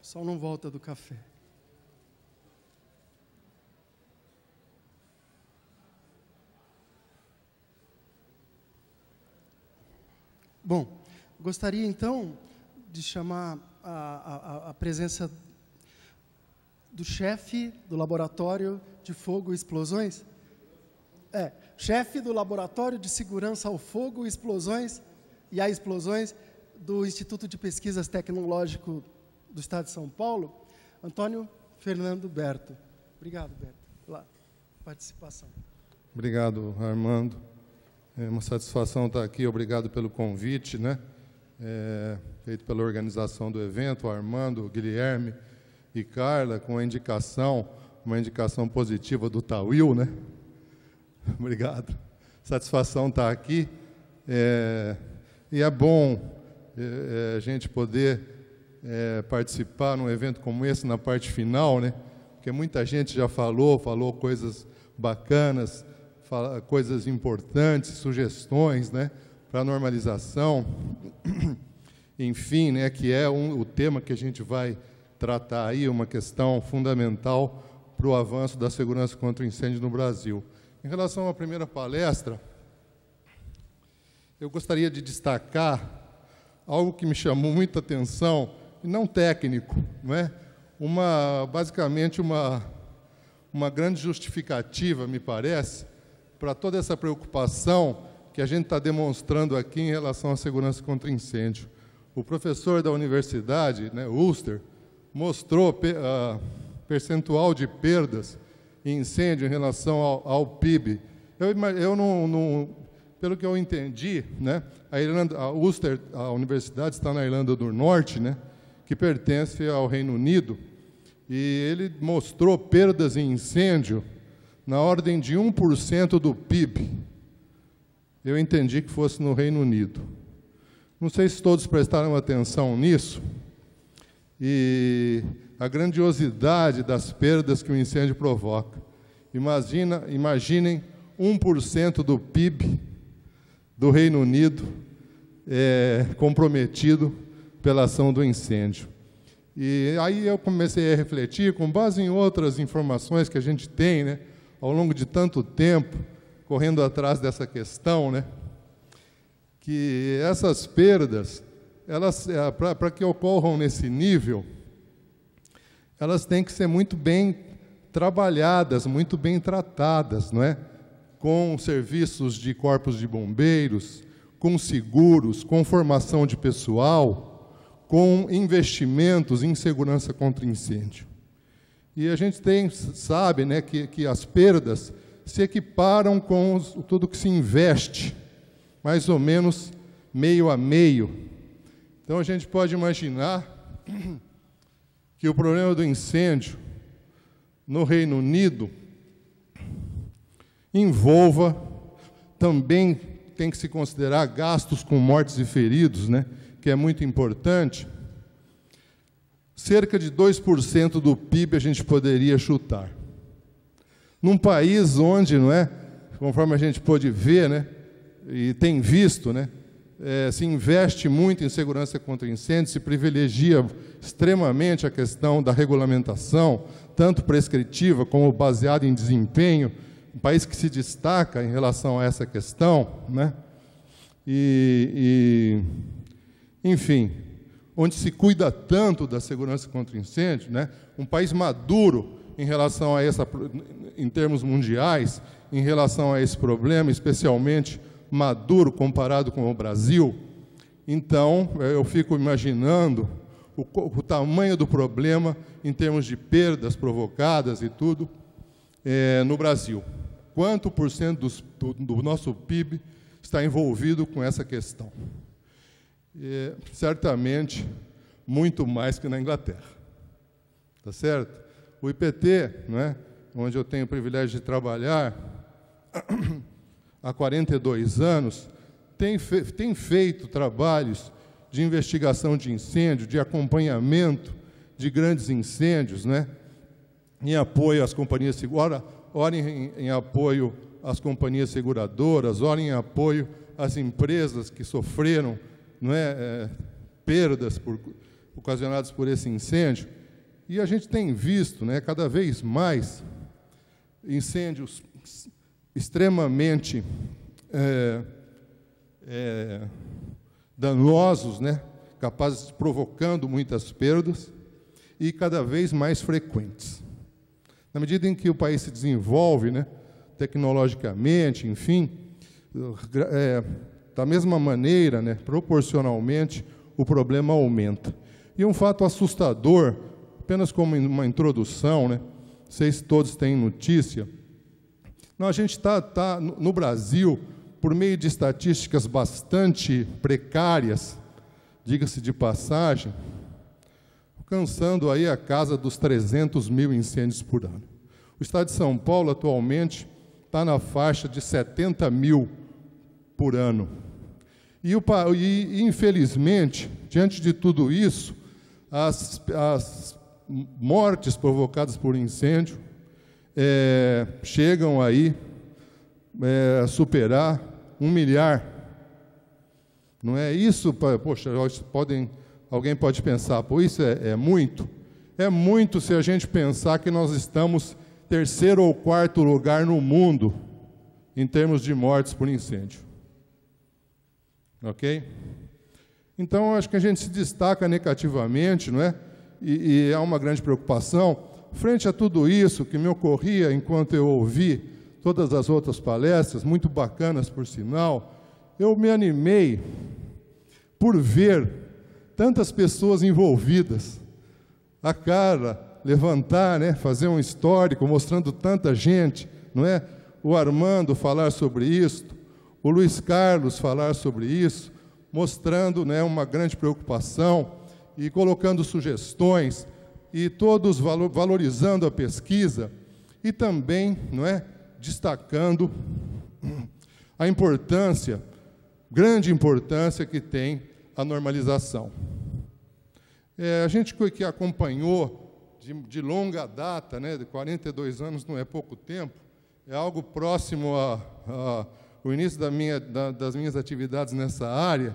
Só não volta do café. Bom, gostaria então de chamar a presença do chefe do Laboratório de Fogo e Explosões. Chefe do Laboratório de Segurança ao Fogo e Explosões e a Explosões do Instituto de Pesquisas Tecnológico do Estado de São Paulo, Antônio Fernando Berto. Obrigado, Berto, pela participação. Obrigado, Armando. É uma satisfação estar aqui. Obrigado pelo convite, né? Feito pela organização do evento, Armando, Guilherme e Carla, com a indicação, uma indicação positiva do Tawil, né? Obrigado. Satisfação estar aqui. E é bom a gente poder participar num evento como esse na parte final, né? Porque muita gente já falou coisas bacanas, coisas importantes, sugestões, né, para a normalização, enfim, né, que é o tema que a gente vai tratar aí, uma questão fundamental para o avanço da segurança contra o incêndio no Brasil. Em relação à primeira palestra, eu gostaria de destacar algo que me chamou muita atenção, e não técnico, não é? Basicamente uma grande justificativa, me parece, para toda essa preocupação que a gente está demonstrando aqui em relação à segurança contra incêndio. O professor da universidade, né, Ulster, mostrou percentual de perdas em incêndio em relação ao PIB. Pelo que eu entendi, né, a universidade está na Irlanda do Norte, né, que pertence ao Reino Unido, e ele mostrou perdas em incêndio na ordem de 1% do PIB. Eu entendi que fosse no Reino Unido. Não sei se todos prestaram atenção nisso, e a grandiosidade das perdas que o incêndio provoca. Imaginem 1% do PIB do Reino Unido comprometido pela ação do incêndio. E aí eu comecei a refletir, com base em outras informações que a gente tem, né, ao longo de tanto tempo, correndo atrás dessa questão, né, que essas perdas, para que ocorram nesse nível, elas têm que ser muito bem trabalhadas, muito bem tratadas, não é? Com serviços de corpos de bombeiros, com seguros, com formação de pessoal, com investimentos em segurança contra incêndio. E a gente sabe, né, que as perdas se equiparam com tudo que se investe, mais ou menos meio a meio. Então a gente pode imaginar que o problema do incêndio no Reino Unido envolva, também tem que se considerar gastos com mortes e feridos, né, que é muito importante, cerca de 2% do PIB a gente poderia chutar. Num país onde, não é, conforme a gente pôde ver, né, e tem visto, né, se investe muito em segurança contra incêndio, se privilegia extremamente a questão da regulamentação, tanto prescritiva como baseada em desempenho, um país que se destaca em relação a essa questão, né, enfim, onde se cuida tanto da segurança contra incêndio, né, um país maduro em relação a em termos mundiais, em relação a esse problema, especialmente maduro comparado com o Brasil. Então, eu fico imaginando o tamanho do problema em termos de perdas provocadas e tudo no Brasil. Quanto por cento do nosso PIB está envolvido com essa questão? Certamente, muito mais que na Inglaterra. Tá certo? O IPT, não é, onde eu tenho o privilégio de trabalhar há 42 anos, tem feito trabalhos de investigação de incêndio, de acompanhamento de grandes incêndios, né? Em apoio às companhias seguradoras, ora em apoio às companhias seguradoras, ora em apoio às empresas que sofreram, não é, perdas ocasionadas por esse incêndio. E a gente tem visto, né, cada vez mais incêndios extremamente danosos, né, capazes de provocando muitas perdas e cada vez mais frequentes. Na medida em que o país se desenvolve, né, tecnologicamente, enfim, da mesma maneira, né, proporcionalmente, o problema aumenta. E um fato assustador, apenas como uma introdução, né, não sei se todos têm notícia, não, a gente está no Brasil, por meio de estatísticas bastante precárias, diga-se de passagem, alcançando aí a casa dos 300 mil incêndios por ano. O estado de São Paulo, atualmente, está na faixa de 70 mil por ano. E, infelizmente, diante de tudo isso, as mortes provocadas por incêndio chegam aí a superar 1 milhar. Não é isso? Poxa, alguém pode pensar, pô, isso é muito? É muito se a gente pensar que nós estamos terceiro ou quarto lugar no mundo em termos de mortes por incêndio. Ok? Então, acho que a gente se destaca negativamente, não é? E há uma grande preocupação. Frente a tudo isso que me ocorria enquanto eu ouvi todas as outras palestras, muito bacanas por sinal, eu me animei por ver tantas pessoas envolvidas. A cara, levantar, né, fazer um histórico, mostrando tanta gente, não é? O Armando falar sobre isso, o Luiz Carlos falar sobre isso, mostrando, né, uma grande preocupação e colocando sugestões, e todos valorizando a pesquisa e também, não é, destacando a importância, grande importância que tem a normalização. A gente que acompanhou de longa data, né, de 42 anos não é pouco tempo, é algo próximo ao início das minhas atividades nessa área,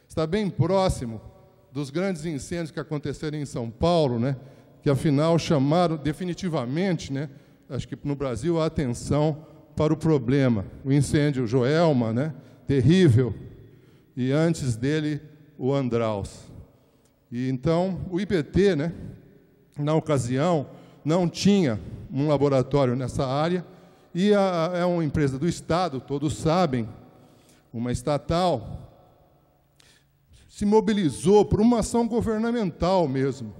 está bem próximo dos grandes incêndios que aconteceram em São Paulo, né, que afinal chamaram definitivamente, né, acho que no Brasil, a atenção para o problema. O incêndio Joelma, né, terrível, e antes dele o Andraus. E então o IPT, né, na ocasião, não tinha um laboratório nessa área, e é uma empresa do Estado, todos sabem, uma estatal, se mobilizou por uma ação governamental mesmo,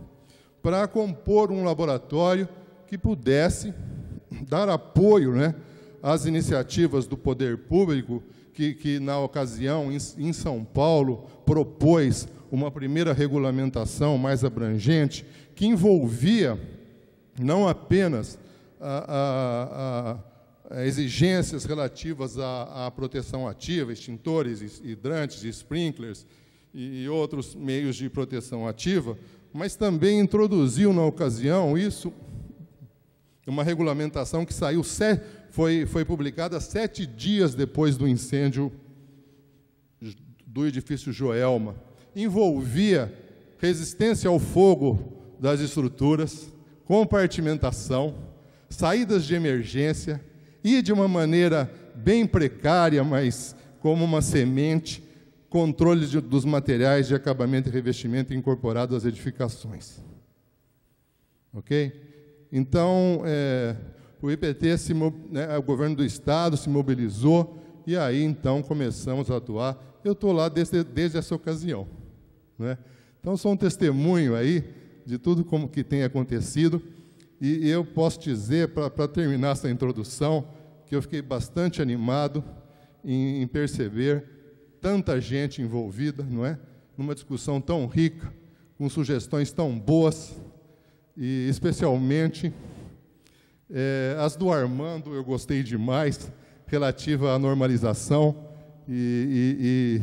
para compor um laboratório que pudesse dar apoio, né, às iniciativas do poder público, que na ocasião, em São Paulo, propôs uma primeira regulamentação mais abrangente, que envolvia não apenas exigências relativas à proteção ativa, extintores, hidrantes, sprinklers e outros meios de proteção ativa, mas também introduziu na ocasião isso, uma regulamentação que saiu, foi publicada 7 dias depois do incêndio do edifício Joelma. Envolvia resistência ao fogo das estruturas, compartimentação, saídas de emergência e, de uma maneira bem precária, mas como uma semente, controle dos materiais de acabamento e revestimento incorporados às edificações. Ok? Então, o IPT, o governo do Estado se mobilizou e aí, então, começamos a atuar. Eu estou lá desde essa ocasião, né? Então, sou um testemunho aí de tudo como que tem acontecido e eu posso dizer, para terminar essa introdução, que eu fiquei bastante animado em perceber tanta gente envolvida, não é? Numa discussão tão rica, com sugestões tão boas, e especialmente as do Armando eu gostei demais, relativa à normalização, e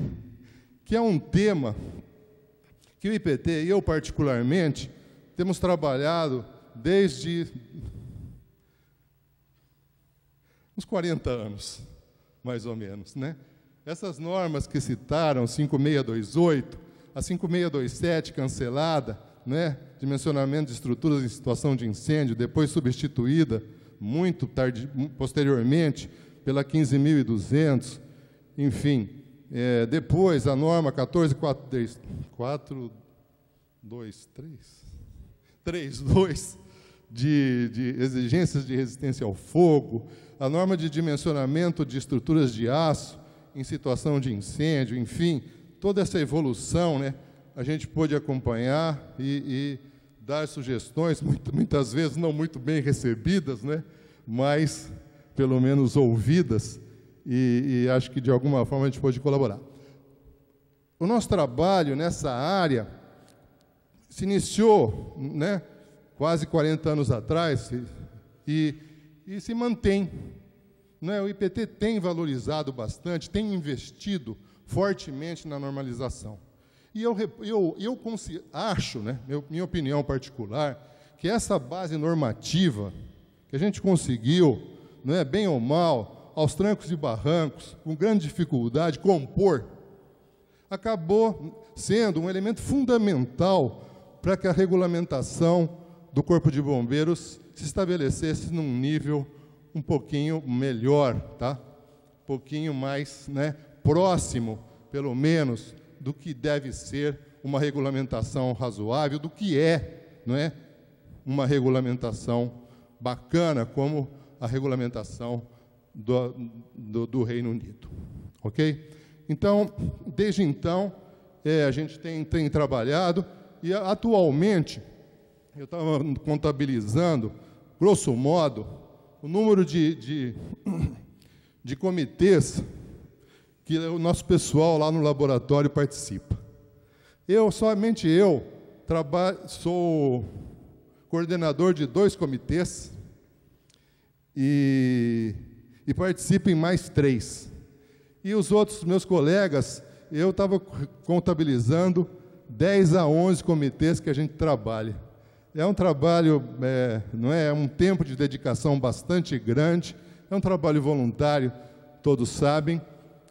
que é um tema que o IPT e eu, particularmente, temos trabalhado desde uns 40 anos, mais ou menos, né? Essas normas que citaram, 5628, a 5627 cancelada, né? Dimensionamento de estruturas em situação de incêndio, depois substituída, muito posteriormente, pela 15.200, enfim. Depois, a norma 14.432 de exigências de resistência ao fogo, a norma de dimensionamento de estruturas de aço em situação de incêndio, enfim, toda essa evolução, né, a gente pôde acompanhar e dar sugestões, muitas vezes não muito bem recebidas, né, mas pelo menos ouvidas, e acho que de alguma forma a gente pôde colaborar. O nosso trabalho nessa área se iniciou, né, quase 40 anos atrás e se mantém. Né? O IPT tem valorizado bastante, tem investido fortemente na normalização. E eu acho, né, minha opinião particular, que essa base normativa que a gente conseguiu, né, bem ou mal, aos trancos e barrancos, com grande dificuldade, compor, acabou sendo um elemento fundamental para que a regulamentação do Corpo de Bombeiros se estabelecesse num nível um pouquinho melhor, tá? Um pouquinho mais, né, próximo, pelo menos, do que deve ser uma regulamentação razoável, do que não é, uma regulamentação bacana, como a regulamentação do Reino Unido. Ok? Então, desde então, a gente tem trabalhado, e atualmente, eu estava contabilizando, grosso modo, o número de comitês que o nosso pessoal lá no laboratório participa. Somente eu, sou coordenador de 2 comitês e participo em mais 3. E os outros meus colegas, eu estava contabilizando 10 a 11 comitês que a gente trabalha. É um trabalho, não é um tempo de dedicação bastante grande, é um trabalho voluntário, todos sabem,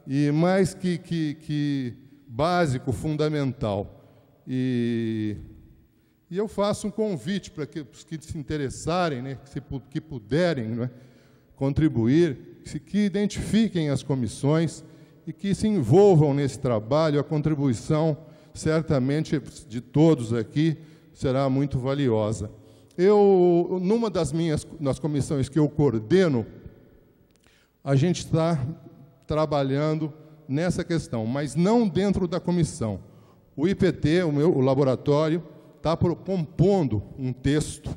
e mais que básico, fundamental. E eu faço um convite para os que se interessarem, né, que puderem, né, contribuir, que identifiquem as comissões e que se envolvam nesse trabalho. A contribuição, certamente, de todos aqui, será muito valiosa. Numa das comissões que eu coordeno, a gente está trabalhando nessa questão, mas não dentro da comissão. O IPT, o laboratório, está compondo um texto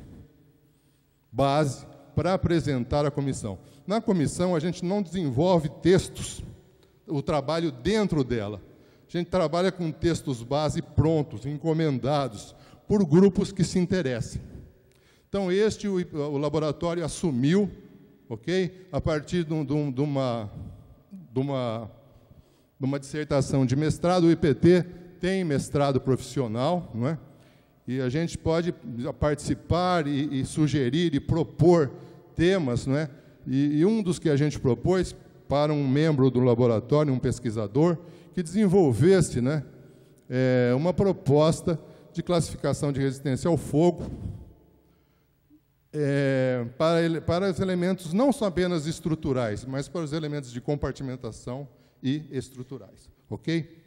base para apresentar à comissão. Na comissão, a gente não desenvolve textos, o trabalho dentro dela. A gente trabalha com textos base prontos, encomendados, por grupos que se interessem. Então, o laboratório assumiu, ok? A partir de uma dissertação de mestrado, o IPT tem mestrado profissional, não é? E a gente pode participar e sugerir e propor temas, não é? E um dos que a gente propôs para um membro do laboratório, um pesquisador, que desenvolvesse, né, uma proposta de classificação de resistência ao fogo para os elementos não só apenas estruturais, mas para os elementos de compartimentação e estruturais. Ok?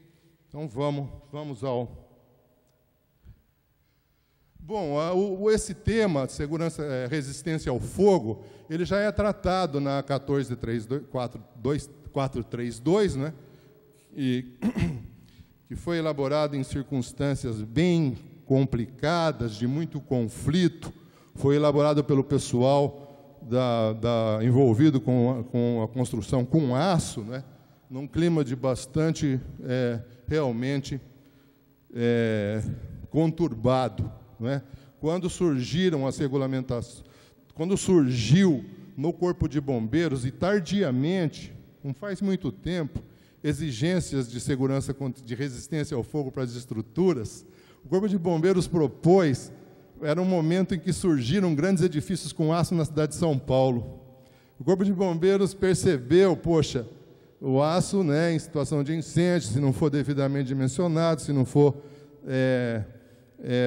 Então, vamos ao... Bom, esse tema, resistência ao fogo, ele já é tratado na 14.432, né? Que foi elaborado em circunstâncias bem complicadas, de muito conflito, foi elaborado pelo pessoal envolvido com a construção com aço, né? Num clima de bastante, realmente, conturbado. Não é? Quando surgiram as regulamentações, quando surgiu no Corpo de Bombeiros, e tardiamente, não faz muito tempo, exigências de segurança, de resistência ao fogo para as estruturas, o Corpo de Bombeiros propôs, era um momento em que surgiram grandes edifícios com aço na cidade de São Paulo. O Corpo de Bombeiros percebeu, poxa, o aço, né, em situação de incêndio, se não for devidamente dimensionado, se não for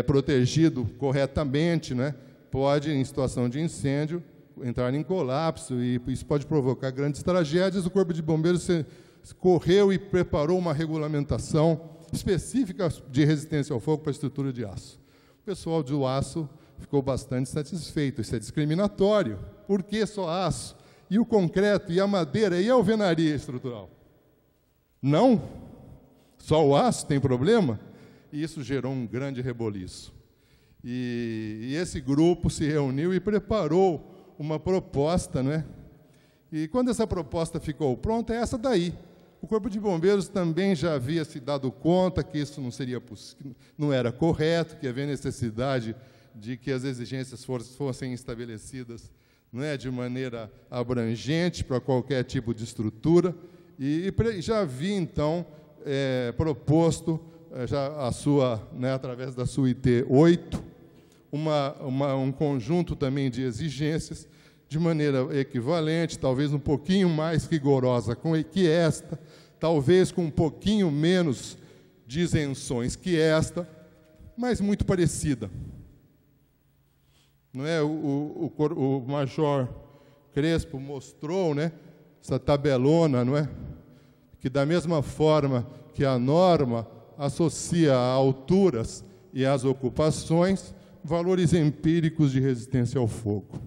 protegido corretamente, né, pode, em situação de incêndio, entrar em colapso, e isso pode provocar grandes tragédias. O Corpo de Bombeiros correu e preparou uma regulamentação específica de resistência ao fogo para a estrutura de aço. O pessoal do aço ficou bastante satisfeito. Isso é discriminatório. Por que só aço? E o concreto, e a madeira, e a alvenaria estrutural? Não? Só o aço tem problema? E isso gerou um grande reboliço. E esse grupo se reuniu e preparou uma proposta, né? E quando essa proposta ficou pronta, é essa daí. O Corpo de Bombeiros também já havia se dado conta que isso não era correto, que havia necessidade de que as exigências fossem estabelecidas, não é, de maneira abrangente para qualquer tipo de estrutura, e já havia, então, proposto, através da sua IT 8, um conjunto também de exigências, de maneira equivalente, talvez um pouquinho mais rigorosa que esta, talvez com um pouquinho menos de isenções que esta, mas muito parecida. Não é? O Major Crespo mostrou, né, essa tabelona, não é? Que da mesma forma que a norma associa a alturas e às ocupações, valores empíricos de resistência ao fogo.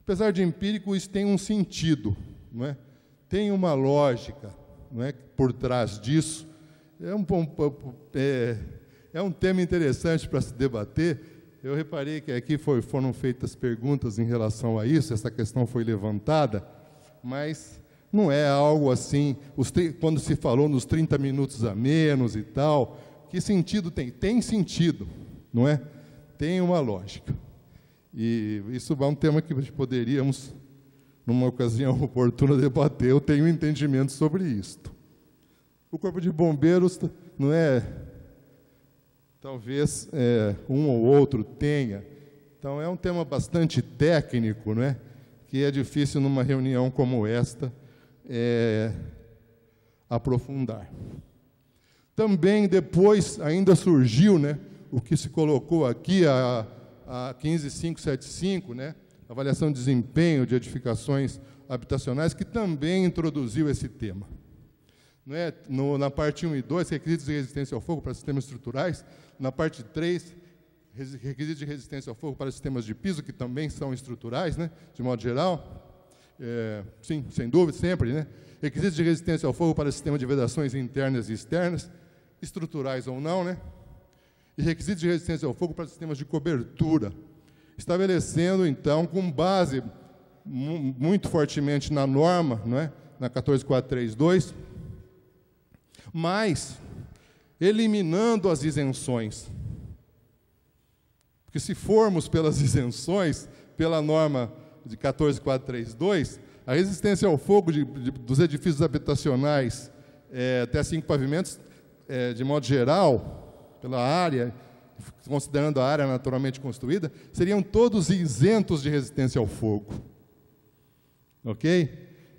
Apesar de empírico, isso tem um sentido, não é? Tem uma lógica, não é, por trás disso. É um tema interessante para se debater. Eu reparei que aqui foram feitas perguntas em relação a isso, essa questão foi levantada, mas não é algo assim, quando se falou nos 30 minutos a menos e tal, que sentido tem? Tem sentido, não é? Tem uma lógica. E isso é um tema que poderíamos, numa ocasião oportuna, debater. Eu tenho entendimento sobre isto. O Corpo de Bombeiros, não é? Talvez um ou outro tenha. Então, é um tema bastante técnico, não é? Que é difícil, numa reunião como esta, aprofundar. Também, depois, ainda surgiu, né, o que se colocou aqui, a 15575, né, avaliação de desempenho de edificações habitacionais, que também introduziu esse tema. Não é? Na parte 1 e 2, requisitos de resistência ao fogo para sistemas estruturais. Na parte 3, requisitos de resistência ao fogo para sistemas de piso, que também são estruturais, né, de modo geral. Sim, sem dúvida, sempre, né? Requisitos de resistência ao fogo para sistemas de vedações internas e externas, estruturais ou não, né? E requisitos de resistência ao fogo para sistemas de cobertura, estabelecendo, então, com base muito fortemente na norma, não é? Na 14432, mas eliminando as isenções. Porque se formos pelas isenções, pela norma de 14432, a resistência ao fogo dos edifícios habitacionais até 5 pavimentos, de modo geral, pela área, considerando a área naturalmente construída, seriam todos isentos de resistência ao fogo. Ok?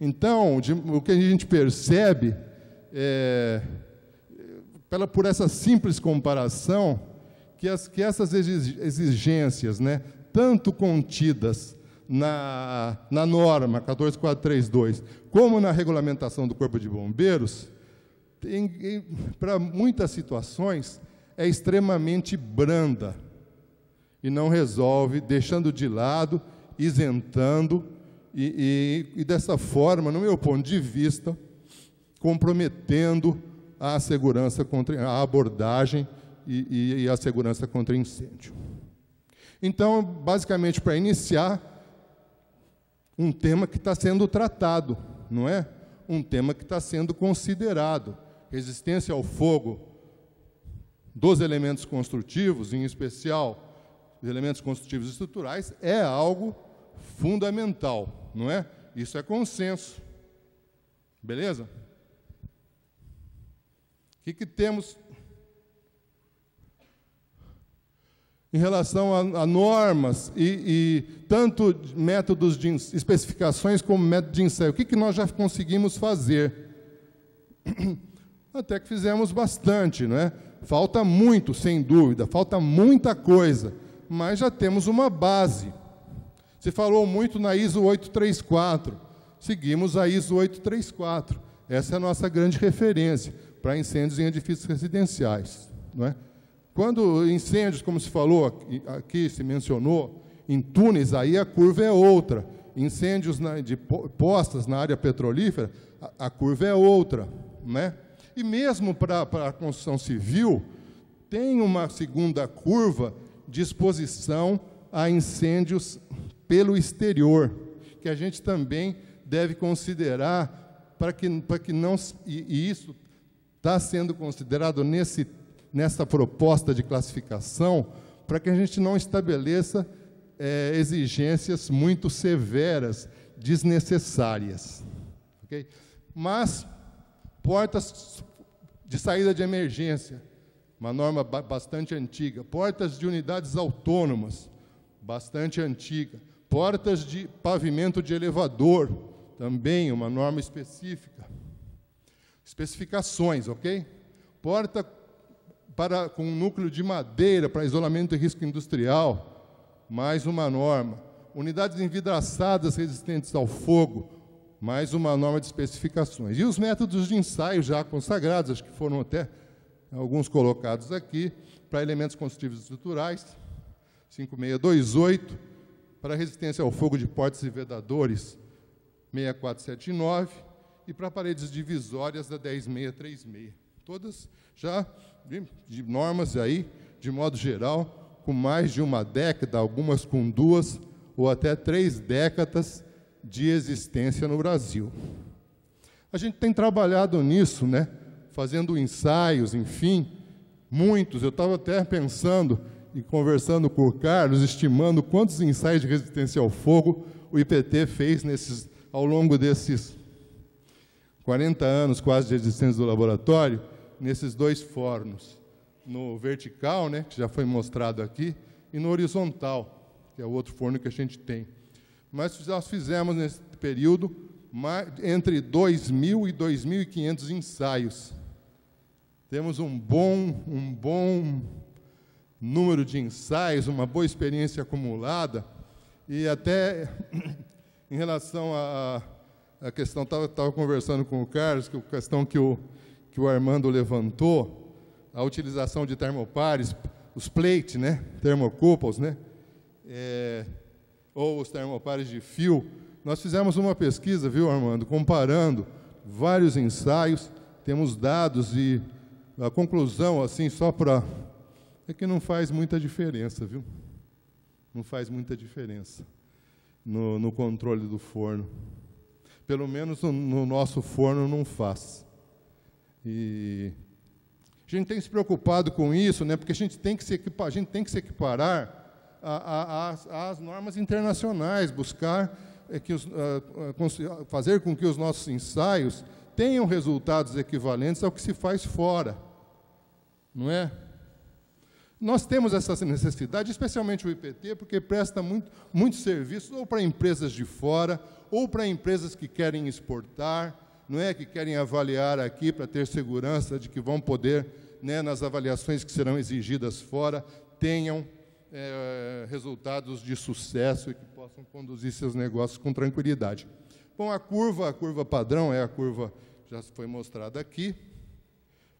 Então, o que a gente percebe, por essa simples comparação, que essas exigências, né, tanto contidas na norma 14432, como na regulamentação do Corpo de Bombeiros, para muitas situações, é extremamente branda e não resolve, deixando de lado, isentando, e dessa forma, no meu ponto de vista, comprometendo a segurança a abordagem e a segurança contra incêndio. Então, basicamente, para iniciar, um tema que está sendo tratado, não é? Um tema que está sendo considerado. Resistência ao fogo dos elementos construtivos, em especial os elementos construtivos estruturais, é algo fundamental, não é? Isso é consenso. Beleza? O que temos em relação a normas e tanto métodos de especificações como método de ensaio? O que nós já conseguimos fazer? Até que fizemos bastante, não é? Falta muito, sem dúvida, falta muita coisa, mas já temos uma base. Se falou muito na ISO 834, seguimos a ISO 834. Essa é a nossa grande referência para incêndios em edifícios residenciais, não é? Quando incêndios, como se falou aqui, se mencionou, em túneis, aí a curva é outra. Incêndios de postas na área petrolífera, a curva é outra, né? E mesmo para a construção civil, tem uma segunda curva de exposição a incêndios pelo exterior, que a gente também deve considerar para que não... E isso está sendo considerado nessa proposta de classificação, para que a gente não estabeleça exigências muito severas, desnecessárias. Okay? Mas, portas de saída de emergência, uma norma bastante antiga. Portas de unidades autônomas, bastante antiga. Portas de pavimento de elevador, também uma norma específica. Especificações, ok? Porta com núcleo de madeira para isolamento de risco industrial, mais uma norma. Unidades envidraçadas resistentes ao fogo, mais uma norma de especificações. E os métodos de ensaio já consagrados, acho que foram até alguns colocados aqui, para elementos construtivos estruturais, 5628, para resistência ao fogo de portas e vedadores, 6479, e para paredes divisórias da 10636. Todas já de normas aí, de modo geral, com mais de uma década, algumas com 2 ou até 3 décadas de existência no Brasil. A gente tem trabalhado nisso, né? Fazendo ensaios, enfim, muitos. Eu estava até pensando e conversando com o Carlos, estimando quantos ensaios de resistência ao fogo o IPT fez ao longo desses 40 anos quase de existência do laboratório, nesses 2 fornos, no vertical, né, que já foi mostrado aqui, e no horizontal, que é o outro forno que a gente tem. Mas nós fizemos, nesse período, entre 2.000 e 2.500 ensaios. Temos um bom número de ensaios, uma boa experiência acumulada, e até em relação à questão, estava conversando com o Carlos, que a questão que o Armando levantou, a utilização de termopares, os plate, né, termocúpulos, né, ou os termopares de fio. Nós fizemos uma pesquisa, viu, Armando, comparando vários ensaios, temos dados e a conclusão, assim, só para... é que não faz muita diferença, viu? Não faz muita diferença no controle do forno. Pelo menos no nosso forno não faz. E a gente tem se preocupado com isso, né? Porque a gente tem que se equiparar às normas internacionais, buscar fazer com que os nossos ensaios tenham resultados equivalentes ao que se faz fora, não é? Nós temos essa necessidade, especialmente o IPT, porque presta muito serviço ou para empresas de fora, ou para empresas que querem exportar, não é, que querem avaliar aqui para ter segurança de que vão poder, né, nas avaliações que serão exigidas fora, tenham resultados de sucesso e que possam conduzir seus negócios com tranquilidade. Bom, a curva padrão é a curva, já foi mostrada aqui.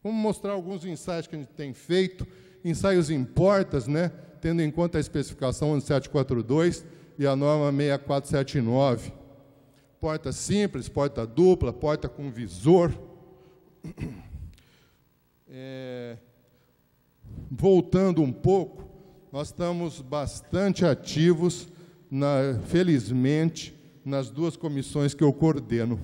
Vamos mostrar alguns ensaios que a gente tem feito, ensaios em portas, né, tendo em conta a especificação 1742 e a norma 6479. Porta simples, porta dupla, porta com visor. Voltando um pouco, nós estamos bastante ativos, felizmente, nas 2 comissões que eu coordeno.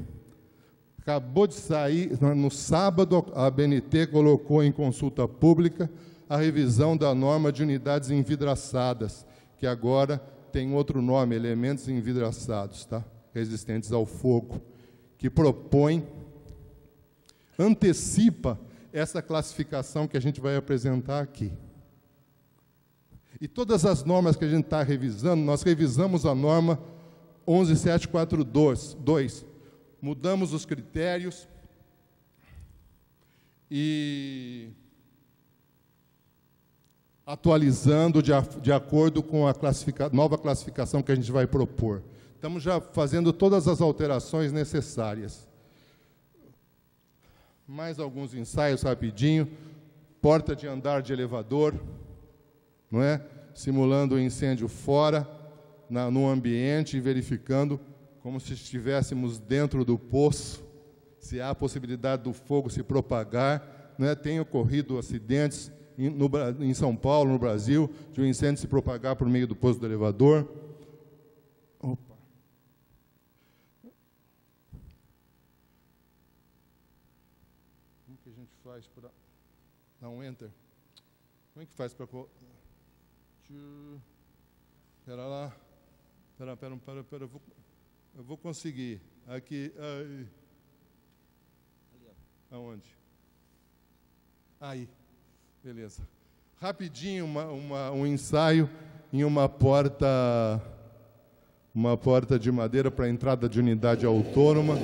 Acabou de sair, no sábado, a ABNT colocou em consulta pública a revisão da norma de unidades envidraçadas, que agora tem outro nome, elementos envidraçados, tá? Resistentes ao fogo, que propõe antecipa essa classificação que a gente vai apresentar aqui. E todas as normas que a gente está revisando, nós revisamos a norma 11742, mudamos os critérios e atualizando de acordo com a nova classificação que a gente vai propor. Estamos já fazendo todas as alterações necessárias. Mais alguns ensaios rapidinho. Porta de andar de elevador, não é? Simulando o incêndio fora, no ambiente, e verificando como se estivéssemos dentro do poço, se há a possibilidade do fogo se propagar. Não é? Tem ocorrido acidentes em São Paulo, no Brasil, de um incêndio se propagar por meio do poço do elevador. Opa. Como que a gente faz para dar um enter? Como é que faz para... Espera lá. Espera, eu vou conseguir. Aqui. Aí. Aonde? Aí. Beleza. Rapidinho, um ensaio em uma porta de madeira para a entrada de unidade autônoma.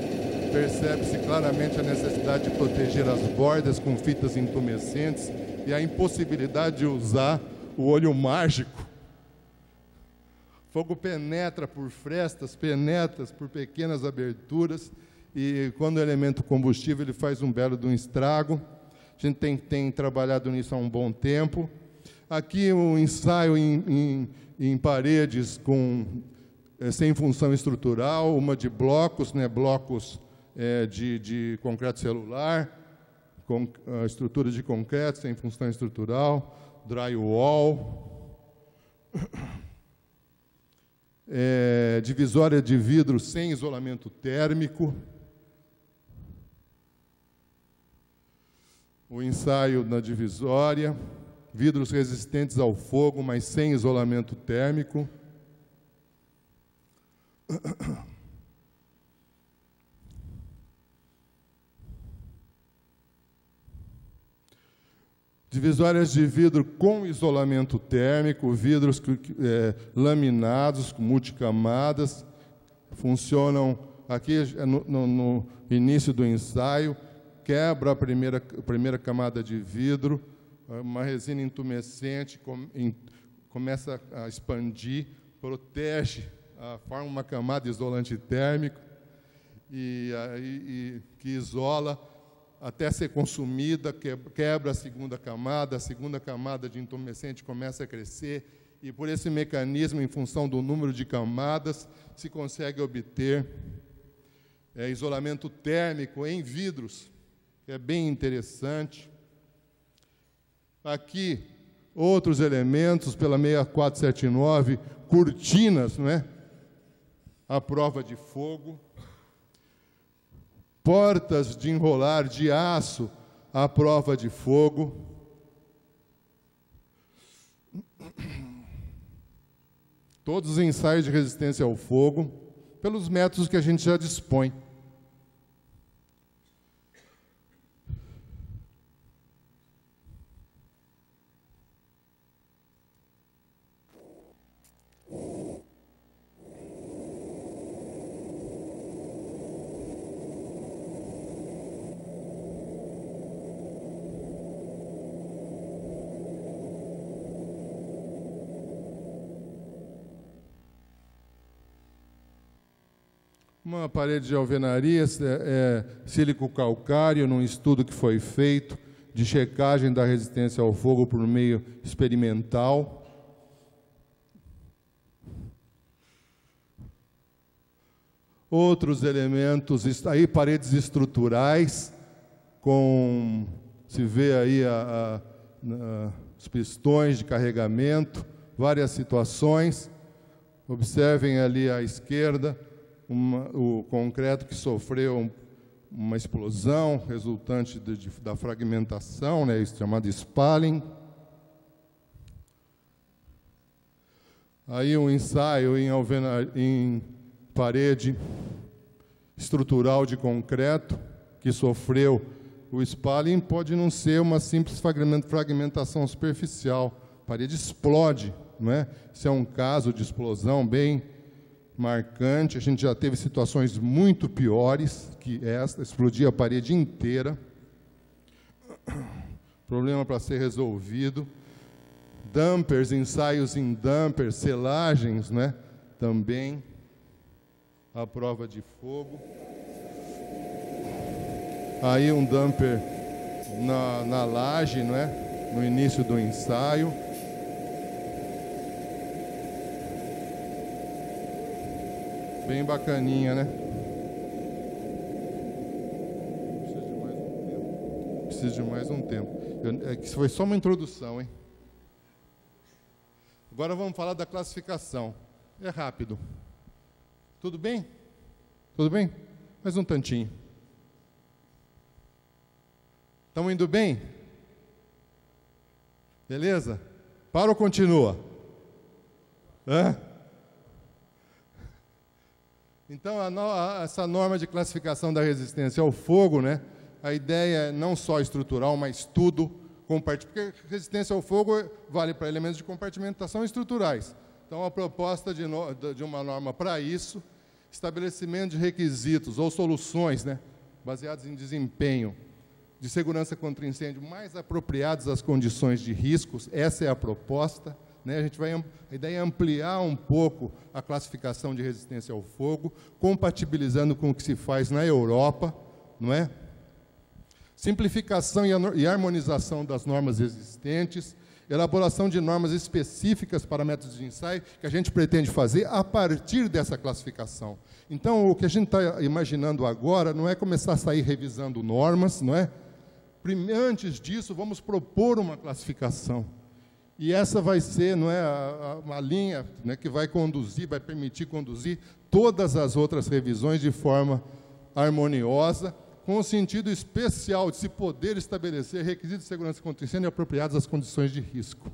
Percebe-se claramente a necessidade de proteger as bordas com fitas intumescentes e a impossibilidade de usar o olho mágico. O fogo penetra por frestas, penetra por pequenas aberturas, e quando o elemento combustível ele faz um belo de um estrago. A gente tem trabalhado nisso há um bom tempo. Aqui um ensaio em paredes sem função estrutural, uma de blocos, né, blocos de concreto celular, com a estrutura de concreto sem função estrutural, drywall, divisória de vidro sem isolamento térmico. O ensaio na divisória, vidros resistentes ao fogo, mas sem isolamento térmico. Divisórias de vidro com isolamento térmico, vidros laminados, multicamadas, funcionam aqui no início do ensaio. Quebra a primeira camada de vidro, uma resina intumescente começa a expandir, protege, forma uma camada isolante térmico e que isola até ser consumida, quebra a segunda camada de intumescente começa a crescer, e por esse mecanismo, em função do número de camadas, se consegue obter isolamento térmico em vidros, que é bem interessante. Aqui, outros elementos, pela 6479, cortinas, não é? À prova de fogo. Portas de enrolar de aço à prova de fogo. Todos os ensaios de resistência ao fogo, pelos métodos que a gente já dispõe. Uma parede de alvenaria, sílico calcário, num estudo que foi feito de checagem da resistência ao fogo por meio experimental. Outros elementos, aí paredes estruturais, se vê aí os pistões de carregamento, várias situações. Observem ali à esquerda, o concreto que sofreu uma explosão resultante da fragmentação, né, chamado spalling. Aí um ensaio em parede estrutural de concreto que sofreu o spalling pode não ser uma simples fragmentação superficial. A parede explode, não é? Isso é um caso de explosão bem marcante. A gente já teve situações muito piores que esta, explodir a parede inteira. Problema para ser resolvido. Dampers, ensaios em dampers, selagens, né? Também a prova de fogo. Aí um damper na laje, não é? No início do ensaio. Bem bacaninha, né? Preciso de mais um tempo. Isso foi só uma introdução, hein? Agora vamos falar da classificação. É rápido. Tudo bem? Tudo bem? Mais um tantinho. Estamos indo bem? Beleza? Para ou continua? Hã? Então, essa norma de classificação da resistência ao fogo, né? A ideia é não só estrutural, mas tudo. Porque resistência ao fogo vale para elementos de compartimentação estruturais. Então, a proposta de uma norma para isso, estabelecimento de requisitos ou soluções, né, baseados em desempenho de segurança contra incêndio mais apropriados às condições de riscos. Essa é a proposta. Né? A ideia é ampliar um pouco a classificação de resistência ao fogo, compatibilizando com o que se faz na Europa, não é? Simplificação e harmonização das normas existentes, elaboração de normas específicas para métodos de ensaio, que a gente pretende fazer a partir dessa classificação. Então, o que a gente está imaginando agora não é começar a sair revisando normas, não é? Antes disso, vamos propor uma classificação. E essa vai ser, não é, uma linha, né, que vai permitir conduzir todas as outras revisões de forma harmoniosa, com o sentido especial de se poder estabelecer requisitos de segurança contra incêndio apropriados às condições de risco.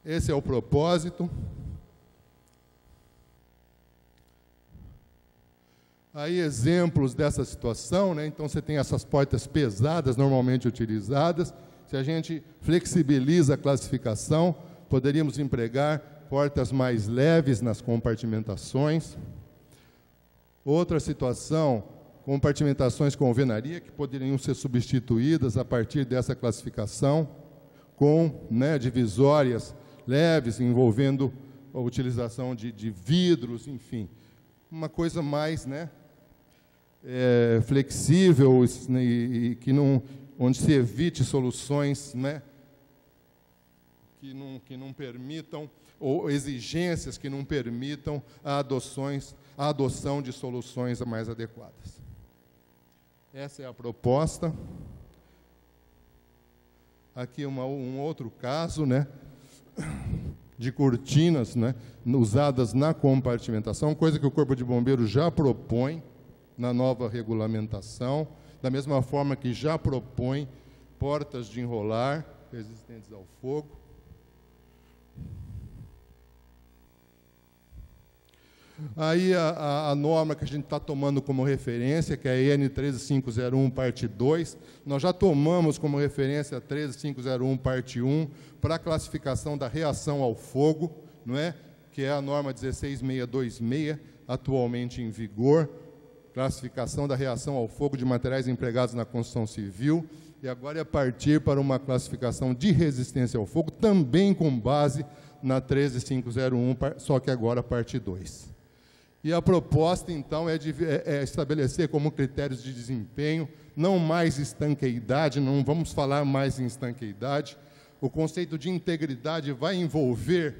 Esse é o propósito. Aí, exemplos dessa situação, né? Então, você tem essas portas pesadas, normalmente utilizadas. Se a gente flexibiliza a classificação, poderíamos empregar portas mais leves nas compartimentações. Outra situação, compartimentações com alvenaria, que poderiam ser substituídas a partir dessa classificação, com, né, divisórias leves, envolvendo a utilização de vidros, enfim. Uma coisa mais, né, flexível e que não, onde se evite soluções, né, que não permitam, ou exigências que não permitam a adoção de soluções mais adequadas. Essa é a proposta. Aqui um outro caso, né, de cortinas, né, usadas na compartimentação, coisa que o Corpo de Bombeiros já propõe na nova regulamentação, da mesma forma que já propõe portas de enrolar resistentes ao fogo. Aí a norma que a gente está tomando como referência, que é a EN 13501, parte 2, nós já tomamos como referência a 13501, parte 1, para a classificação da reação ao fogo, não é? Que é a norma 16626, atualmente em vigor, classificação da reação ao fogo de materiais empregados na construção civil, e agora é partir para uma classificação de resistência ao fogo, também com base na 13501, só que agora parte 2. E a proposta, então, é estabelecer como critérios de desempenho, não mais estanqueidade, não vamos falar mais em estanqueidade. O conceito de integridade vai envolver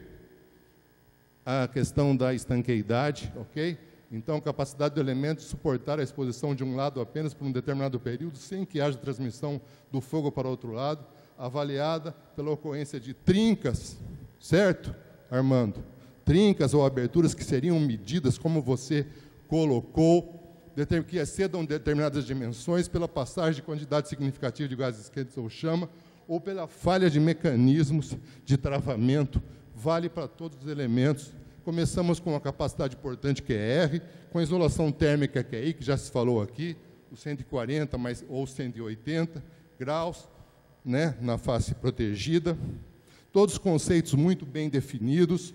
a questão da estanqueidade, ok? Então, capacidade do elemento de suportar a exposição de um lado apenas por um determinado período, sem que haja transmissão do fogo para outro lado, avaliada pela ocorrência de trincas, certo, Armando? Trincas ou aberturas que seriam medidas, como você colocou, que excedam determinadas dimensões pela passagem de quantidade significativa de gases quentes ou chama, ou pela falha de mecanismos de travamento, vale para todos os elementos. Começamos com a capacidade portante, que é R, com a isolação térmica, que é I, que já se falou aqui, o 140 ou 180 graus, né, na face protegida. Todos conceitos muito bem definidos.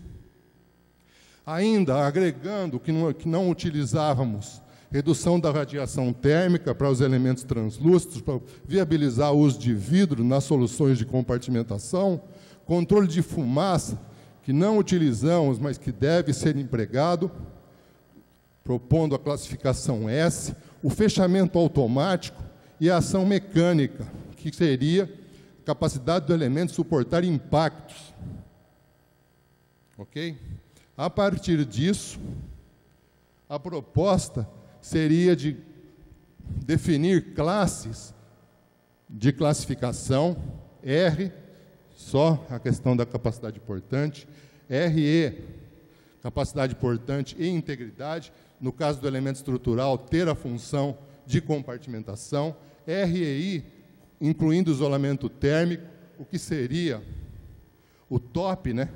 Ainda agregando que não utilizávamos redução da radiação térmica para os elementos translúcidos, para viabilizar o uso de vidro nas soluções de compartimentação, controle de fumaça, que não utilizamos, mas que deve ser empregado, propondo a classificação S, o fechamento automático e a ação mecânica, que seria a capacidade do elemento suportar impactos. Ok? A partir disso, a proposta seria de definir classes de classificação, R, só a questão da capacidade portante, RE, capacidade portante e integridade, no caso do elemento estrutural, ter a função de compartimentação, REI, incluindo isolamento térmico, o que seria o top, né,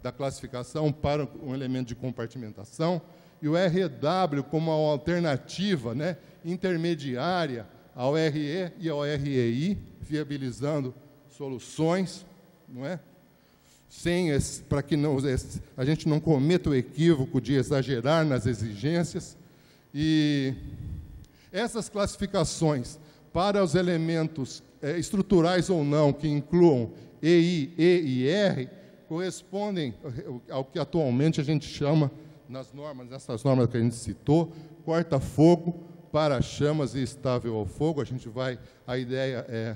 da classificação para um elemento de compartimentação, e o REW como uma alternativa, né, intermediária ao RE e ao REI, viabilizando soluções, não é? Para que a gente não cometa o equívoco de exagerar nas exigências. E essas classificações para os elementos estruturais ou não, que incluam EI, E e R, correspondem ao que atualmente a gente chama, nessas normas que a gente citou, corta-fogo, para-chamas e estável ao fogo. A ideia é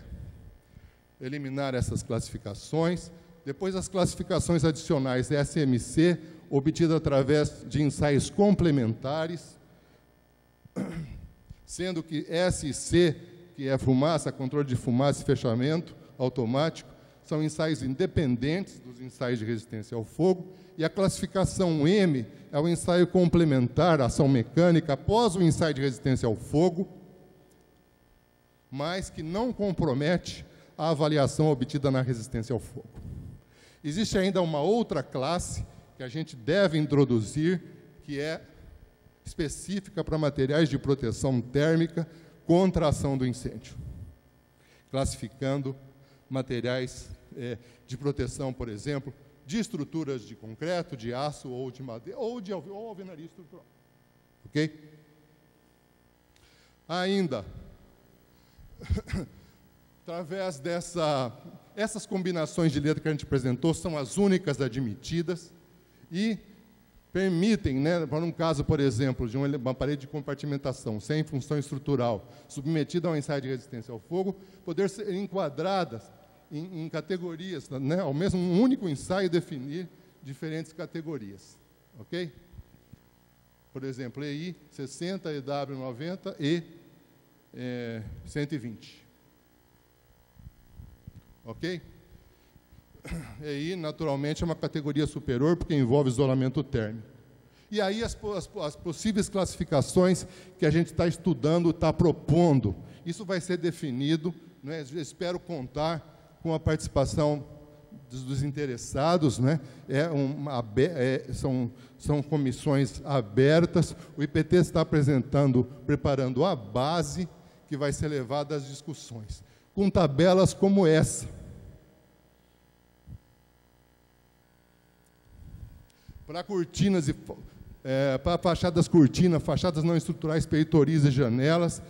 eliminar essas classificações. Depois, as classificações adicionais SMC, obtidas através de ensaios complementares, sendo que SC, que é fumaça, controle de fumaça e fechamento automático, são ensaios independentes dos ensaios de resistência ao fogo, e a classificação M é o ensaio complementar, ação mecânica, após o ensaio de resistência ao fogo, mas que não compromete a avaliação obtida na resistência ao fogo. Existe ainda uma outra classe que a gente deve introduzir, que é específica para materiais de proteção térmica contra a ação do incêndio, classificando materiais de proteção, por exemplo, de estruturas de concreto, de aço ou de madeira, ou alvenaria estrutural. Ok? Ainda, através essas combinações de letra que a gente apresentou são as únicas admitidas e permitem, né, para um caso, por exemplo, de uma parede de compartimentação sem função estrutural, submetida a um ensaio de resistência ao fogo, poder ser enquadradas em categorias, né, ao mesmo um único ensaio definir diferentes categorias. Ok? Por exemplo, EI 60, EW 90 e 120. Ok? EI, naturalmente, é uma categoria superior, porque envolve isolamento térmico. E aí as possíveis classificações que a gente está estudando, está propondo. Isso vai ser definido, né? Espero contar com a participação dos interessados, né? São comissões abertas. O IPT está preparando a base que vai ser levada às discussões, com tabelas como essa. Para cortinas para fachadas cortinas, fachadas não estruturais, peitoris e janelas,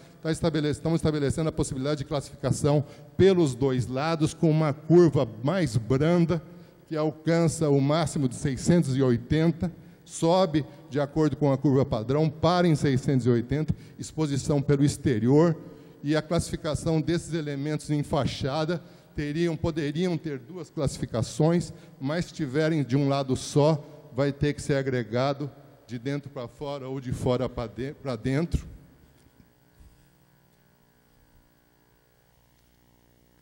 estamos estabelecendo a possibilidade de classificação pelos dois lados, com uma curva mais branda, que alcança o máximo de 680, sobe de acordo com a curva padrão, para em 680, exposição pelo exterior, e a classificação desses elementos em fachada poderiam ter duas classificações, mas se tiverem de um lado só, vai ter que ser agregado de dentro para fora ou de fora para dentro.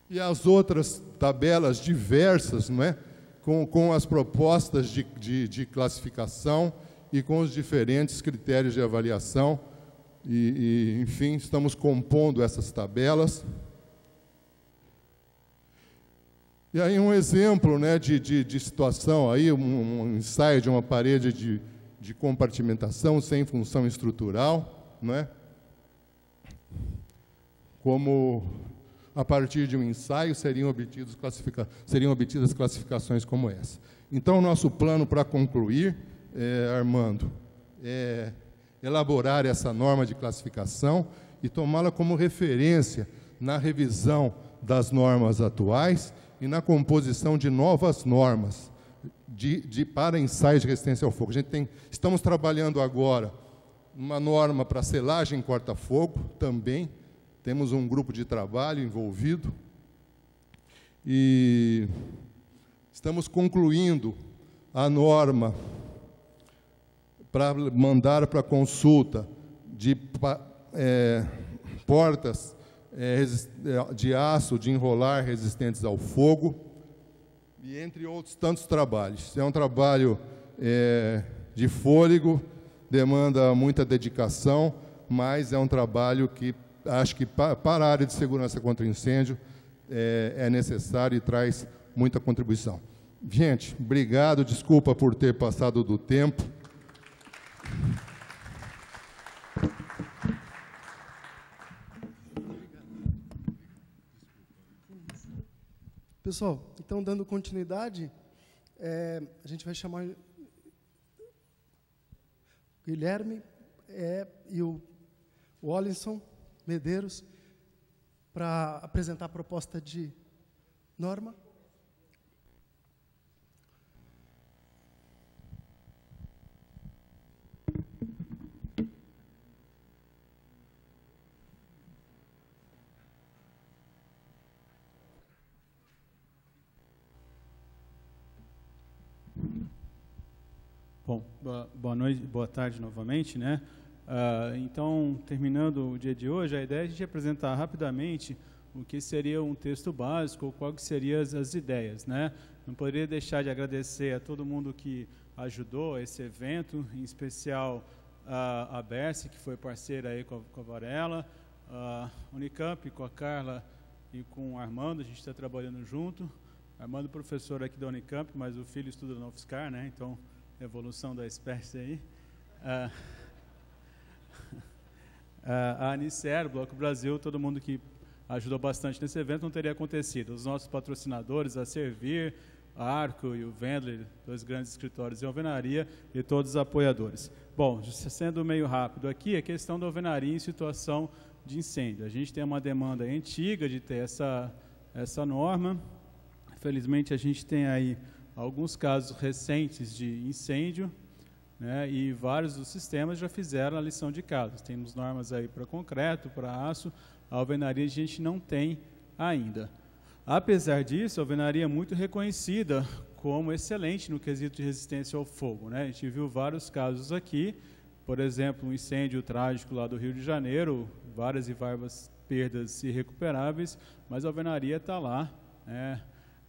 E as outras tabelas diversas, não é? Com as propostas de classificação e com os diferentes critérios de avaliação. Enfim, estamos compondo essas tabelas. E aí um exemplo, né, de situação, aí, um ensaio de uma parede de compartimentação sem função estrutural, não é? como a partir de um ensaio seriam obtidas classificações como essa. Então, o nosso plano para concluir, Armando, é elaborar essa norma de classificação e tomá-la como referência na revisão das normas atuais e na composição de novas normas para ensaios de resistência ao fogo. Estamos trabalhando agora uma norma para selagem corta-fogo também. Temos um grupo de trabalho envolvido e estamos concluindo a norma para mandar para consulta de portas de aço de enrolar resistentes ao fogo, e entre outros tantos trabalhos. É um trabalho de fôlego, demanda muita dedicação, mas é um trabalho que acho que para a área de segurança contra incêndio é necessário e traz muita contribuição. Gente, obrigado, desculpa por ter passado do tempo. Pessoal, então, dando continuidade, a gente vai chamar o Guilherme e o Wallinson Medeiros para apresentar a proposta de norma. Bom, boa noite, boa tarde novamente, né? Então, terminando o dia de hoje, a ideia é a gente apresentar rapidamente o que seria um texto básico, ou quais seriam as ideias, né? Não poderia deixar de agradecer a todo mundo que ajudou esse evento, em especial a Berce, que foi parceira aí com a Varela, a Unicamp, com a Carla e com o Armando, a gente está trabalhando junto. Armando, professor aqui da Unicamp, mas o filho estuda na UFSCar, né? Então, evolução da espécie aí. A Anicer, Bloco Brasil, todo mundo que ajudou bastante nesse evento, não teria acontecido. Os nossos patrocinadores, a Servir, a Arco e o Wendler, dois grandes escritórios de alvenaria, e todos os apoiadores. Bom, sendo meio rápido aqui, a questão da alvenaria em situação de incêndio. A gente tem uma demanda antiga de ter essa norma. Felizmente, a gente tem aí alguns casos recentes de incêndio, né, e vários dos sistemas já fizeram a lição de casa. Temos normas aí para concreto, para aço, a alvenaria a gente não tem ainda. Apesar disso, a alvenaria é muito reconhecida como excelente no quesito de resistência ao fogo, né? A gente viu vários casos aqui, por exemplo, um incêndio trágico lá do Rio de Janeiro, várias e várias perdas irrecuperáveis, mas a alvenaria está lá, né,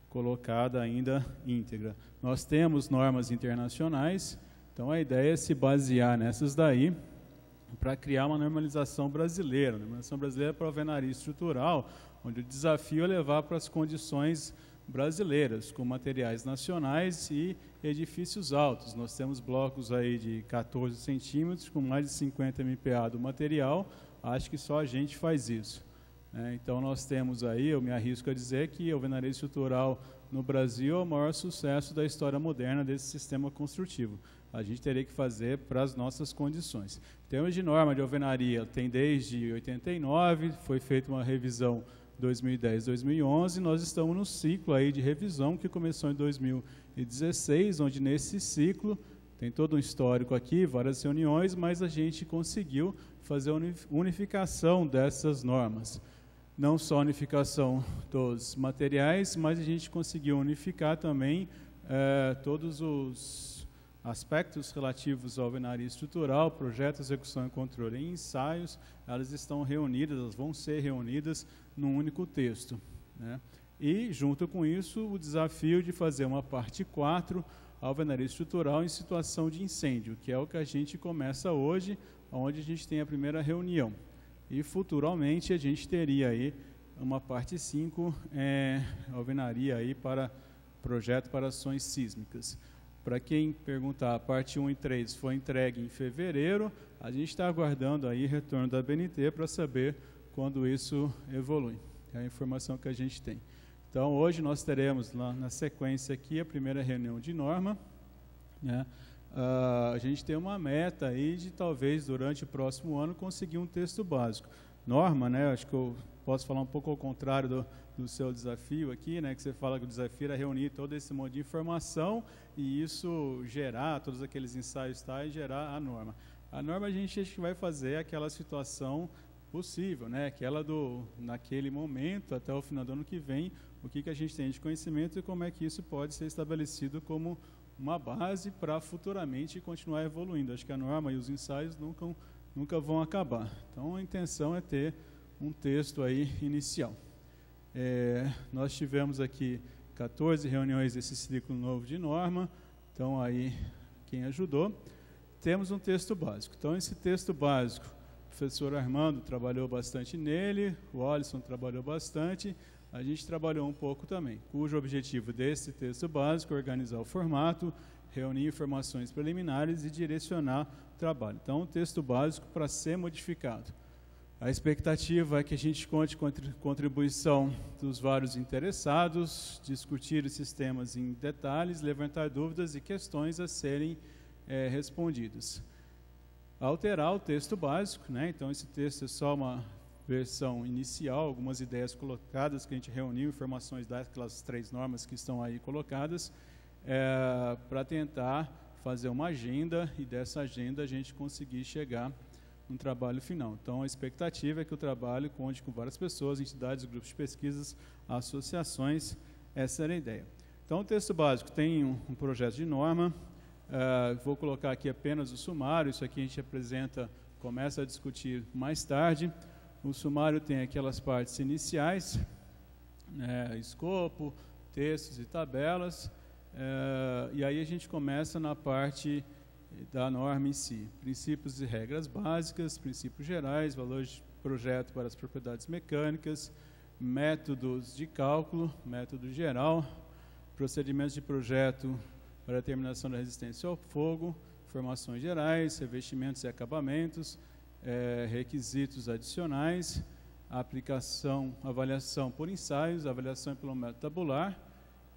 colocada ainda íntegra. Nós temos normas internacionais, então a ideia é se basear nessas daí para criar uma normalização brasileira. A normalização brasileira para a alvenaria estrutural, onde o desafio é levar para as condições brasileiras, com materiais nacionais e edifícios altos. Nós temos blocos aí de 14 centímetros, com mais de 50 MPa do material, acho que só a gente faz isso. Então, nós temos aí, eu me arrisco a dizer que a alvenaria estrutural no Brasil é o maior sucesso da história moderna desse sistema construtivo. A gente teria que fazer para as nossas condições. Em termos de norma de alvenaria, tem desde 89, foi feita uma revisão 2010, 2011, nós estamos no ciclo aí de revisão que começou em 2016, onde nesse ciclo tem todo um histórico aqui, várias reuniões, mas a gente conseguiu fazer a unificação dessas normas. Não só a unificação dos materiais, mas a gente conseguiu unificar também todos os aspectos relativos à alvenaria estrutural, projeto, execução e controle e ensaios. Elas estão reunidas, elas vão ser reunidas num único texto, né? E, junto com isso, o desafio de fazer uma parte 4, alvenaria estrutural em situação de incêndio, que é o que a gente começa hoje, onde a gente tem a primeira reunião. E futuramente a gente teria aí uma parte 5, alvenaria aí para projeto para ações sísmicas. Para quem perguntar, a parte 1 e 3 foi entregue em fevereiro, a gente está aguardando aí retorno da BNT para saber quando isso evolui. É a informação que a gente tem. Então, hoje nós teremos lá na sequência aqui a primeira reunião de norma, né? A gente tem uma meta aí de talvez durante o próximo ano conseguir um texto básico. Norma, né? Acho que eu posso falar um pouco ao contrário do seu desafio aqui, né? Que você fala que o desafio era reunir todo esse monte de informação e isso gerar todos aqueles ensaios e gerar a norma. A norma a gente acho que vai fazer aquela situação possível, né? Aquela naquele momento até o final do ano que vem, o que a gente tem de conhecimento e como é que isso pode ser estabelecido como uma base para futuramente continuar evoluindo. Acho que a norma e os ensaios nunca vão acabar. Então, a intenção é ter um texto aí inicial. Nós tivemos aqui 14 reuniões desse ciclo novo de norma, então aí quem ajudou. Temos um texto básico. Então, esse texto básico, o professor Armando trabalhou bastante nele, o Alisson trabalhou bastante, a gente trabalhou um pouco também, cujo objetivo desse texto básico é organizar o formato, reunir informações preliminares e direcionar o trabalho. Então, um texto básico para ser modificado. A expectativa é que a gente conte com a contribuição dos vários interessados, discutir esses temas em detalhes, levantar dúvidas e questões a serem respondidas. Alterar o texto básico, né? Então, esse texto é só uma versão inicial, algumas ideias colocadas que a gente reuniu, informações daquelas 3 normas que estão aí colocadas, para tentar fazer uma agenda e dessa agenda a gente conseguir chegar no trabalho final. Então, a expectativa é que o trabalho conte com várias pessoas, entidades, grupos de pesquisas, associações, essa era a ideia. Então, o texto básico tem um projeto de norma, vou colocar aqui apenas o sumário, isso aqui a gente começa a discutir mais tarde. O sumário tem aquelas partes iniciais, escopo, textos e tabelas, e aí a gente começa na parte da norma em si. Princípios e regras básicas, princípios gerais, valores de projeto para as propriedades mecânicas, métodos de cálculo, método geral, procedimentos de projeto para a determinação da resistência ao fogo, informações gerais, revestimentos e acabamentos, requisitos adicionais, avaliação por ensaios, avaliação pelo método tabular,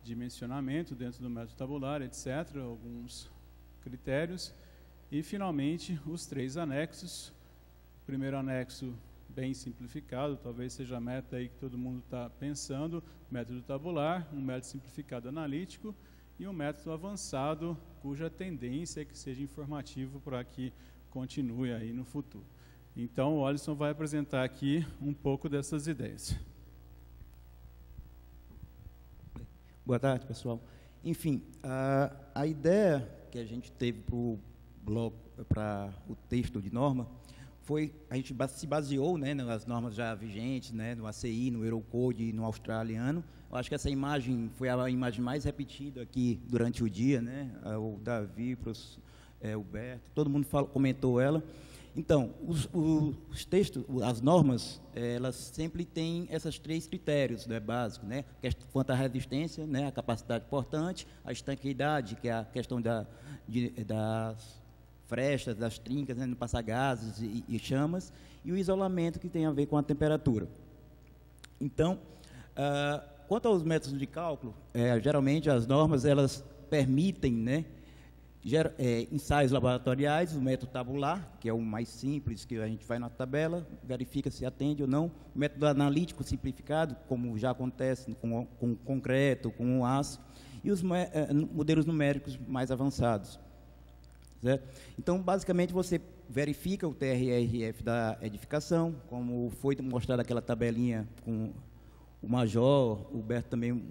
dimensionamento dentro do método tabular, etc., alguns critérios, e finalmente os 3 anexos. O primeiro anexo bem simplificado, talvez seja a meta aí que todo mundo está pensando, método tabular, um método simplificado analítico e um método avançado, cuja tendência é que seja informativo para que continue aí no futuro. Então, o Alisson vai apresentar aqui um pouco dessas ideias. Boa tarde, pessoal. Enfim, a ideia que a gente teve para o bloco, para o texto de norma, foi, a gente se baseou, né, nas normas já vigentes, né, no ACI, no Eurocode e no australiano. Eu acho que essa imagem foi a imagem mais repetida aqui durante o dia, né, o Davi, o Berto, todo mundo comentou ela. Então, os textos, as normas, elas sempre têm esses 3 critérios, né, básicos, né, quanto à resistência, né, a capacidade portante, a estanqueidade, que é a questão das frestas, das trincas, né, não passar gases e chamas, e o isolamento, que tem a ver com a temperatura. Então, quanto aos métodos de cálculo, geralmente as normas elas permitem, né, ensaios laboratoriais, o método tabular, que é o mais simples, que a gente vai na tabela, verifica se atende ou não. O método analítico simplificado, como já acontece com o concreto, com o aço, e os modelos numéricos mais avançados. Certo? Então, basicamente, você verifica o TRRF da edificação, como foi mostrado aquela tabelinha com o Major, o Berto também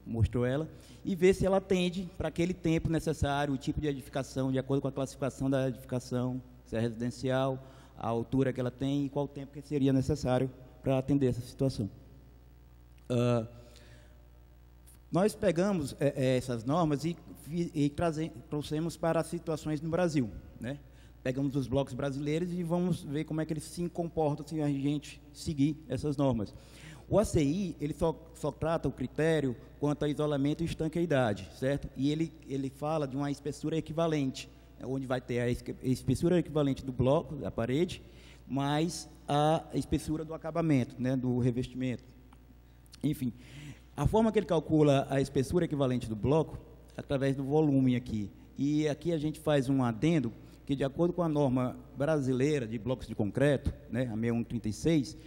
mostrou ela, e ver se ela atende para aquele tempo necessário, o tipo de edificação, de acordo com a classificação da edificação, se é residencial, a altura que ela tem e qual o tempo que seria necessário para atender essa situação. Nós pegamos essas normas e trouxemos para as situações no Brasil, né? Pegamos os blocos brasileiros e vamos ver como é que eles se comportam se a gente seguir essas normas. O ACI, ele só trata o critério quanto a isolamento e estanqueidade, certo? E ele fala de uma espessura equivalente, onde vai ter a espessura equivalente do bloco, da parede, mais a espessura do acabamento, né, do revestimento. Enfim, a forma que ele calcula a espessura equivalente do bloco, através do volume aqui. E aqui a gente faz um adendo, que de acordo com a norma brasileira de blocos de concreto, né, a 6136,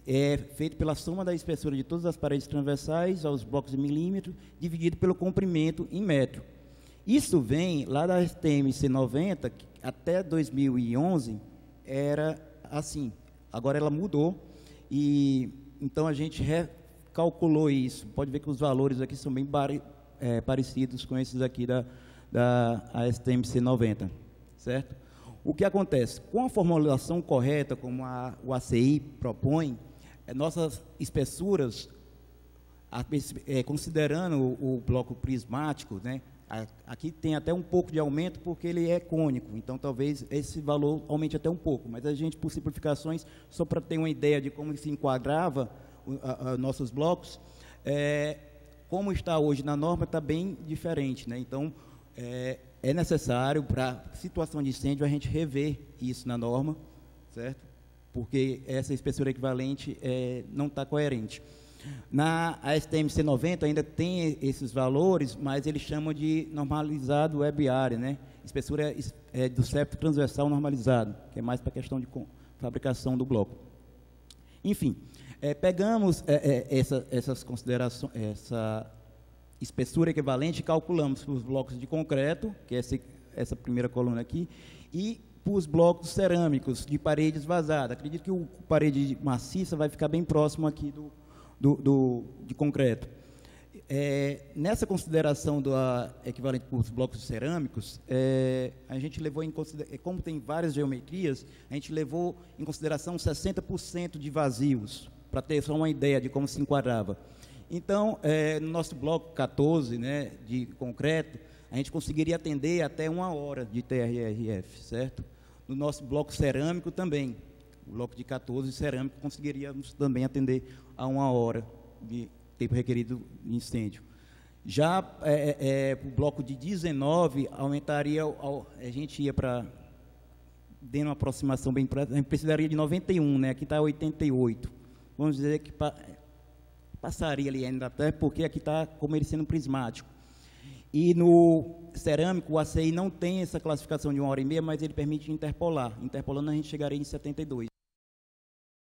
é feito pela soma da espessura de todas as paredes transversais aos blocos de milímetro, dividido pelo comprimento em metro. Isso vem lá da STMC 90, que até 2011 era assim. Agora ela mudou, e então a gente recalculou isso. Pode ver que os valores aqui são bem parecidos com esses aqui da STMC 90, certo? O que acontece? Com a formulação correta, como o ACI propõe, nossas espessuras, considerando o bloco prismático, né, aqui tem até um pouco de aumento porque ele é cônico, então talvez esse valor aumente até um pouco, mas a gente, por simplificações, só para ter uma ideia de como se enquadrava nossos blocos, como está hoje na norma, está bem diferente, né? Então, é necessário, para situação de incêndio, a gente rever isso na norma, certo? Porque essa espessura equivalente não está coerente. Na STMC 90 ainda tem esses valores, mas eles chamam de normalizado web area, né? Espessura do septo transversal normalizado, que é mais para a questão de fabricação do bloco. Enfim, pegamos essas considerações, essa espessura equivalente, calculamos para os blocos de concreto, que é essa primeira coluna aqui, e para os blocos cerâmicos de paredes vazadas. Acredito que o parede maciça vai ficar bem próximo aqui de concreto. Nessa consideração do equivalente para os blocos cerâmicos, a gente levou em consideração, como tem várias geometrias, a gente levou em consideração 60% de vazios, para ter só uma ideia de como se enquadrava. Então, no nosso bloco 14, né, de concreto, a gente conseguiria atender até 1 hora de TRRF, certo? No nosso bloco cerâmico também, o bloco de 14 cerâmico, conseguiríamos também atender a 1 hora de tempo requerido de incêndio. Já o bloco de 19 aumentaria, a gente ia para, dando uma aproximação bem próxima, a gente precisaria de 91, né? Aqui está 88. Vamos dizer que passaria ali ainda, até porque aqui está como ele sendo prismático. E no cerâmico, o ACI não tem essa classificação de 1 hora e meia, mas ele permite interpolar. Interpolando, a gente chegaria em 72.